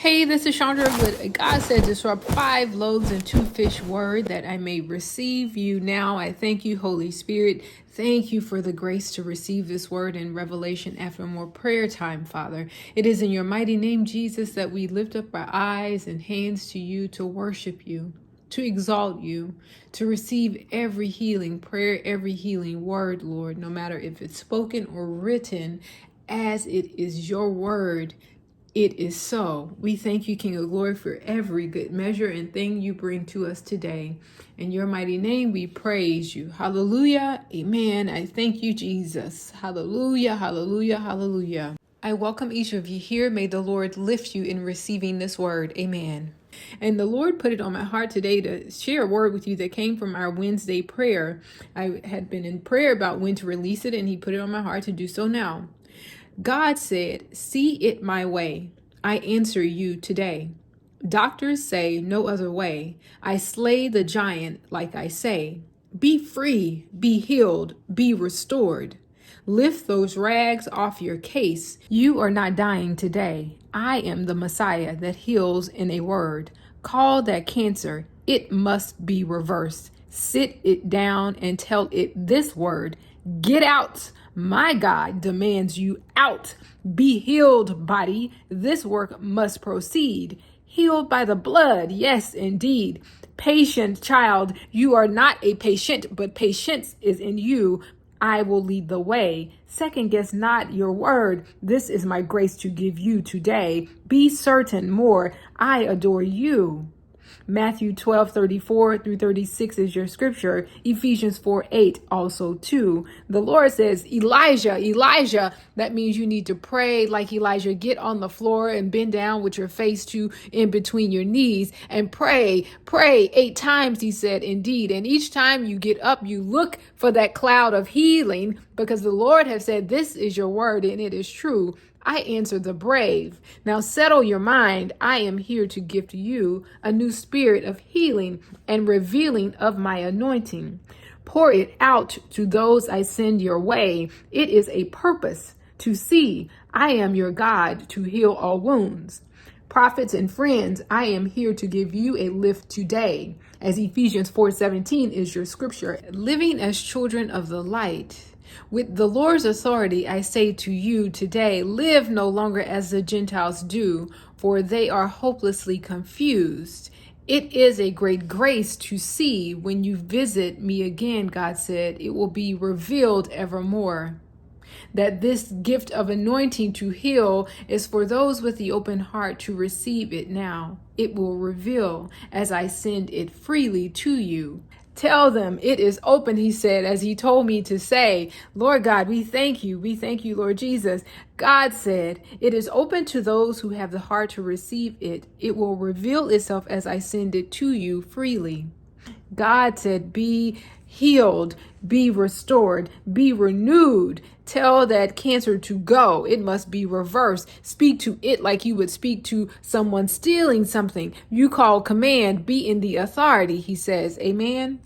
Hey, this is Chondra with God said disrupt 5 loaves and 2 fish word that I may receive you now. I thank you, Holy Spirit. Thank you for the grace to receive this word in revelation after more prayer time, Father. It is in your mighty name, Jesus, that we lift up our eyes and hands to you to worship you, to exalt you, to receive every healing prayer, every healing word, Lord, no matter if it's spoken or written, as it is your word. It is so. We thank you, King of Glory, for every good measure and thing you bring to us today. In your mighty name, we praise you. Hallelujah. Amen. I thank you, Jesus. Hallelujah. Hallelujah. Hallelujah. I welcome each of you here. May the Lord lift you in receiving this word. Amen. And the Lord put it on my heart today to share a word with you that came from our Wednesday prayer. I had been in prayer about when to release it, and he put it on my heart to do so now. God said, "See it my way. I answer you today. Doctors say no other way. I slay the giant like I say. Be free, be healed, be restored. Lift those rags off your case. You are not dying today. I am the Messiah that heals in a word. Call that cancer. It must be reversed. Sit it down and tell it this word. Get out. My God demands you out. Be healed, body. This work must proceed. Healed by the blood. Yes, indeed. Patient child, you are not a patient, but patience is in you. I will lead the way. Second guess not your word. This is my grace to give you today. Be certain more. I adore you. Matthew 12:34 through 36 is your scripture. Ephesians 4:8 also too. The Lord says, Elijah, that means you need to pray like Elijah. Get on the floor and bend down with your face to in between your knees and pray 8 times, he said, indeed. And each time you get up, you look for that cloud of healing, because the Lord has said, this is your word and it is true. I answer the brave. Now settle your mind. I am here to gift you a new spirit of healing and revealing of my anointing. Pour it out to those I send your way. It is a purpose to see. I am your God to heal all wounds. Prophets and friends, I am here to give you a lift today. As Ephesians 4:17 is your scripture. Living as children of the light. With the Lord's authority, I say to you today, live no longer as the Gentiles do, for they are hopelessly confused. It is a great grace to see when you visit me again, God said. It will be revealed evermore. That this gift of anointing to heal is for those with the open heart to receive it now. It will reveal as I send it freely to you. Tell them it is open, he said, as he told me to say. Lord God, we thank you. We thank you, Lord Jesus. God said it is open to those who have the heart to receive it. It will reveal itself as I send it to you freely. God said, be healed, be restored, be renewed. Tell that cancer to go. It must be reversed. Speak to it like you would speak to someone stealing something. You call command, be in the authority, he says. Amen.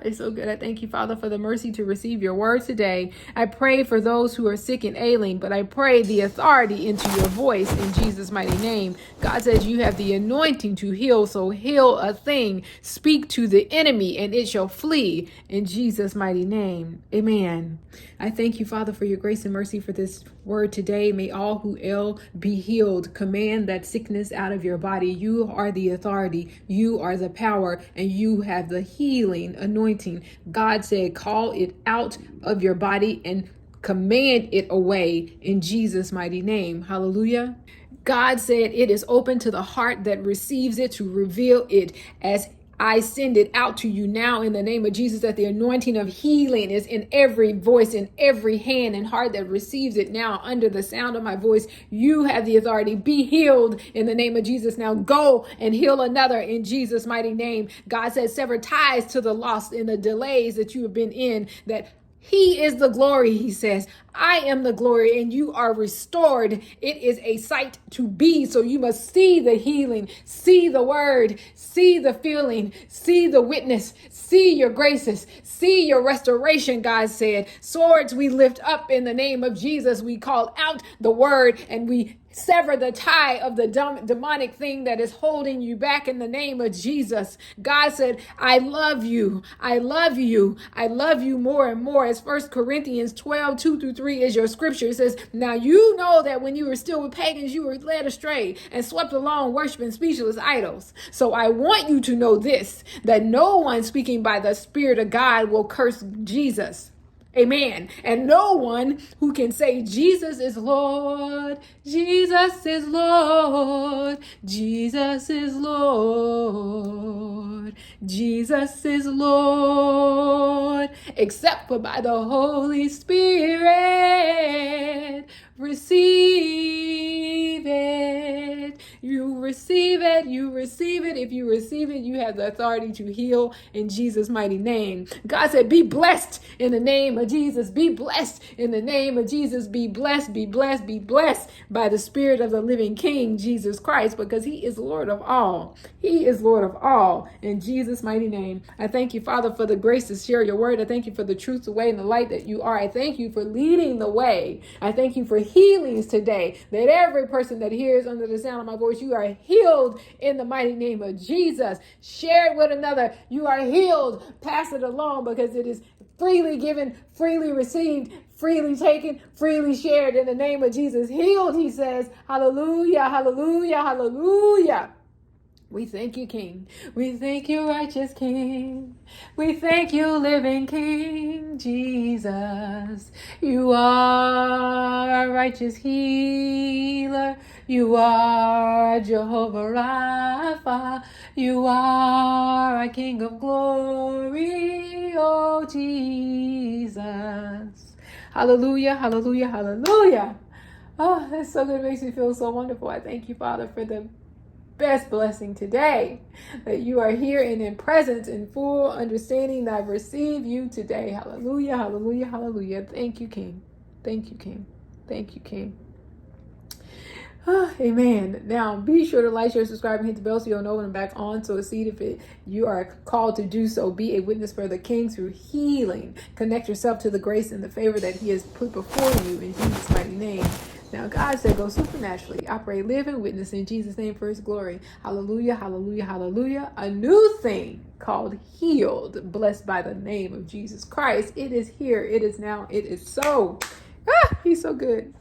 It's so good. I thank you, Father, for the mercy to receive your word today. I pray for those who are sick and ailing, but I pray the authority into your voice in Jesus' mighty name. God says you have the anointing to heal, so heal a thing. Speak to the enemy and it shall flee in Jesus' mighty name. Amen. I thank you, Father, for your grace and mercy for this word today. May all who ill be healed. Command that sickness out of your body. You are the authority. You are the power, and you have the healing anointing. God said, call it out of your body and command it away in Jesus' mighty name. Hallelujah. God said it is open to the heart that receives it to reveal it as I send it out to you now in the name of Jesus, that the anointing of healing is in every voice, in every hand and heart that receives it now under the sound of my voice. You have the authority. Be healed in the name of Jesus. Now go and heal another in Jesus' mighty name. God says, sever ties to the lost in the delays that you have been in, that he is the glory, he says. I am the glory and you are restored. It is a sight to be. So you must see the healing, see the word, see the feeling, see the witness, see your graces, see your restoration, God said. Swords we lift up in the name of Jesus. We call out the word and we Sever the tie of the demonic thing that is holding you back in the name of Jesus. God said, I love you. I love you. I love you more and more. As 1 Corinthians 12, 2-3 is your scripture. It says, now you know that when you were still with pagans, you were led astray and swept along worshiping speechless idols. So I want you to know this, that no one speaking by the Spirit of God will curse Jesus. Amen. And no one who can say Jesus is Lord, Jesus is Lord, Jesus is Lord, Jesus is Lord, except for by the Holy Spirit. Receive it. You receive it. You receive it. If you receive it, you have the authority to heal in Jesus' mighty name. God said, be blessed in the name of Jesus. Be blessed in the name of Jesus. Be blessed, be blessed, be blessed by the Spirit of the living King, Jesus Christ, because he is Lord of all. He is Lord of all in Jesus' mighty name. I thank you, Father, for the grace to share your word. I thank you for the truth, the way, and the light that you are. I thank you for leading the way. I thank you for healings today, that every person that hears under the sound of my voice, you are healed in the mighty name of Jesus. Share it with another. You are healed. Pass it along, because it is freely given, freely received, freely taken, freely shared in the name of Jesus. Healed, he says. Hallelujah, hallelujah, hallelujah. We thank you, King. We thank you, righteous King. We thank you, living King Jesus. You are a righteous healer. You are Jehovah Rapha. You are a King of glory, oh Jesus. Hallelujah, hallelujah, hallelujah. Oh, that's so good. It makes me feel so wonderful. I thank you, Father, for the best blessing today, that you are here and in presence in full understanding that I receive you today. Hallelujah, hallelujah, hallelujah. Thank you, King. Thank you, King. Thank you, King. Amen. Now, be sure to like, share, subscribe, and hit the bell so you'll know when I'm back on. So, see if you are called to do so. Be a witness for the King through healing. Connect yourself to the grace and the favor that he has put before you in Jesus' mighty name. Now, God said, go supernaturally, operate, live, and witness in Jesus' name for his glory. Hallelujah, hallelujah, hallelujah. A new thing called healed, blessed by the name of Jesus Christ. It is here. It is now. It is so. He's so good.